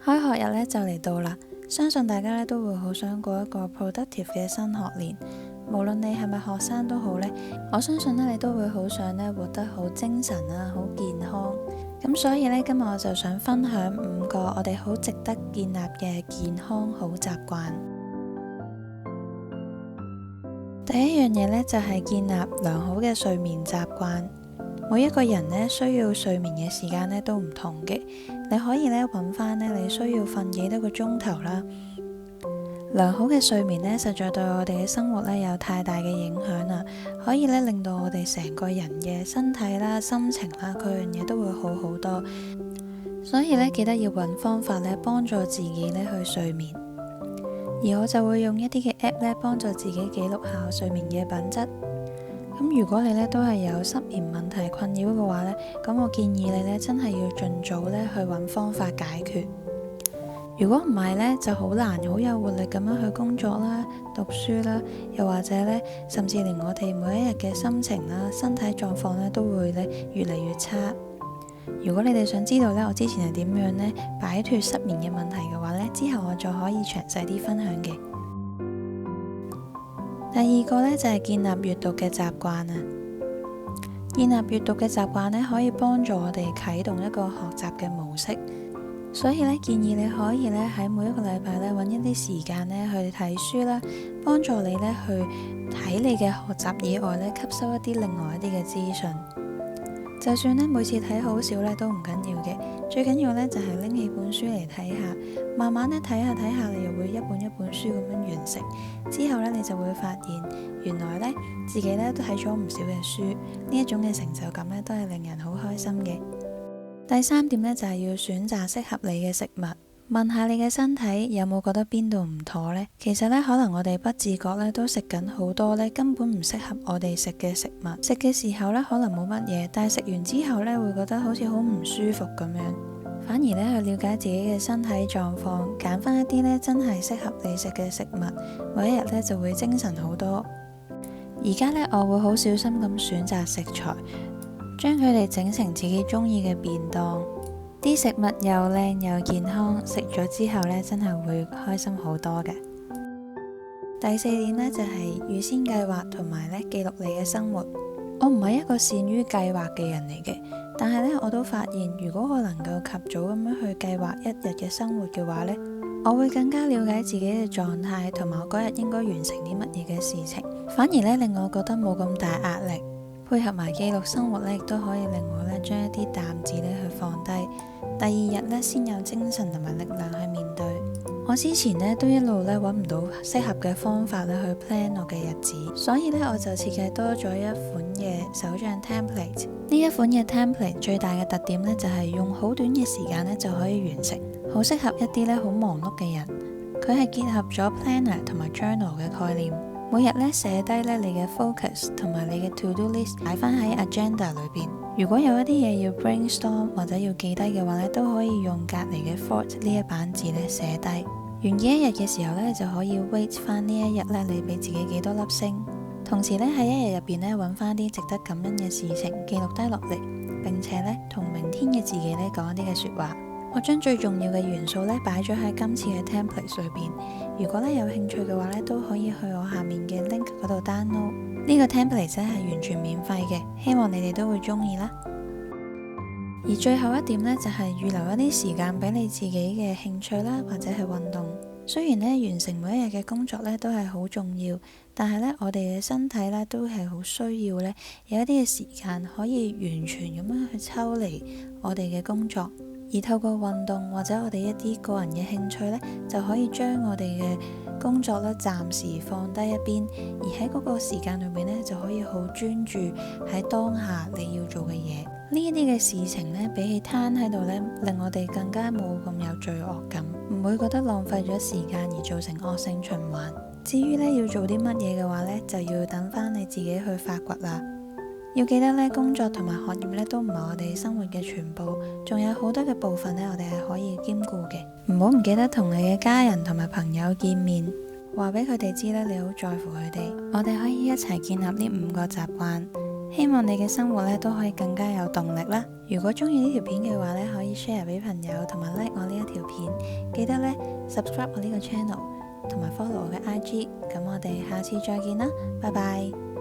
開學日咧就嚟到啦，相信大家咧都會好想過一個 productive 嘅新學年。無論你係咪學生都好呢，我相信咧你都會好想咧活得好精神啊，好健康。咁所以呢，今日我就想分享5個我哋好值得建立嘅健康好習慣。第一樣嘢呢，就係建立良好嘅睡眠習慣。每一個人呢，需要睡眠嘅時間呢都唔同嘅，你可以呢揾翻呢你需要瞓幾多個鐘頭啦。良好嘅睡眠呢，實在對我哋嘅生活呢有太大嘅影響啦，可以呢令到我哋成個人嘅身體啦、心情啦，各樣嘢都會好好多。所以呢，記得要揾方法呢幫助自己呢去睡眠。而我就會用一啲嘅 app 呢幫助自己記錄下睡眠嘅品質。咁如果你呢都係有失眠問題困擾嘅話呢，咁我建議你呢真係要盡早呢去揾方法解決。如果唔係呢，就好難好有活力咁樣去工作啦、讀書啦，又或者呢，甚至連我哋每一日嘅心情啦、身體狀況呢都會呢越嚟越差。如果你哋想知道呢，我之前係點樣呢擺脫失眠嘅問題嘅話呢，之後我就可以詳細啲分享嘅。第二個呢，就係建立閱讀嘅習慣啊。建立閱讀嘅習慣呢，可以幫助我哋啟動一個學習嘅模式。所以呢，建議你可以呢喺每一個禮拜呢揾一啲時間呢去睇書啦，幫助你呢去睇你嘅學習以外呢吸收一啲另外一啲嘅資訊。就算呢每次睇好少呢都唔緊要嘅，最緊要呢就係拎起本書嚟睇下，慢慢呢睇下睇下，你又會一本一本書咁樣完成。之後呢，你就會發現原來呢自己呢都睇咗唔少嘅書，呢一種嘅成就感呢都係令人好開心嘅。第3點呢，就係要選擇適合你嘅食物。問下你嘅身體有冇覺得邊度唔妥呢？其實呢，可能我哋不自覺呢都食緊好多呢根本唔適合我哋食嘅食物。食嘅時候呢，可能冇乜嘢，但係食完之後呢，會覺得好似好唔舒服咁樣。反而呢，去了解自己嘅身體狀況，揀翻一啲呢真係適合你食嘅食物，每一日呢就會精神好多。而家呢，我會好小心咁選擇食材，將佢哋整成自己中意嘅便當，啲食物又靚又健康，食咗之後呢，真係會開心好多嘅。第4點呢，就係預先計劃同埋呢記錄你嘅生活。我唔係一個善於計劃嘅人嚟嘅，但係呢，我都發現如果我能夠及早咁樣去計劃一日嘅生活嘅話呢，我會更加了解自己嘅狀態，同埋我嗰日應該完成啲乜嘢嘅事情，反而呢，令我覺得冇咁大壓力。配合埋記錄生活呢，亦都可以令我呢將一啲擔子呢去放低，第2日呢先有精神同埋力量去面對。我之前呢都一路呢揾唔到適合嘅方法呢去 plan 我嘅日子，所以呢我就設計多咗一款嘅手帳 template。呢一款嘅 template 最大嘅特點呢，就係用好短嘅時間呢就可以完成，好適合一啲呢好忙碌嘅人。佢係結合咗 planner 同埋 journal 嘅概念。每日呢寫低呢你嘅 focus 同埋你嘅 to do list 擺翻喺 agenda 裏邊。如果有一啲嘢要 brainstorm 或者要記低嘅話呢，都可以用隔離嘅 thought 呢一版字呢寫低。完結一日嘅時候呢，就可以 weight 翻呢一日呢你俾自己幾多粒星。同時呢，喺一日入邊呢揾翻啲值得感恩嘅事情記錄低落嚟，並且呢同明天嘅自己呢講一啲嘅說話。我將最重要嘅元素呢擺咗喺今次嘅 template 裏邊。如果呢有興趣嘅話呢，都可以去我下面嘅 link 嗰度 download。呢個 template 真係完全免費嘅，希望你哋都會中意啦。而最後一點呢，就係預留一啲時間俾你自己嘅興趣啦，或者係運動。雖然呢完成每一日嘅工作呢都係好重要，但係呢我哋嘅身體呢都係好需要呢有一啲嘅時間可以完全咁樣去抽離我哋嘅工作。而透過運動或者我哋一啲個人嘅興趣呢，就可以將我哋嘅工作呢暫時放低一邊，而喺嗰個時間裏面呢，就可以好專注喺當下你要做嘅嘢。呢一啲嘅事情呢，比起攤喺度呢，令我哋更加冇咁有罪惡感，唔會覺得浪費咗時間而造成惡性循環。至於呢要做啲乜嘢嘅話呢，就要等翻你自己去發掘啦。要記得呢，工作同埋學業呢都唔係我哋生活嘅全部，仲有好多嘅部分呢，我哋係可以兼顧嘅。唔好唔記得同你嘅家人同埋朋友見面，話俾佢哋知呢，你好在乎佢哋。我哋可以一齊建立呢5個習慣，希望你嘅生活呢都可以更加有動力啦。如果中意呢條片嘅話呢，可以 share 俾朋友，同埋 like 我呢一條片。記得呢 subscribe 我呢個 channel，同埋 follow 我嘅IG。咁我哋下次再見啦，拜拜。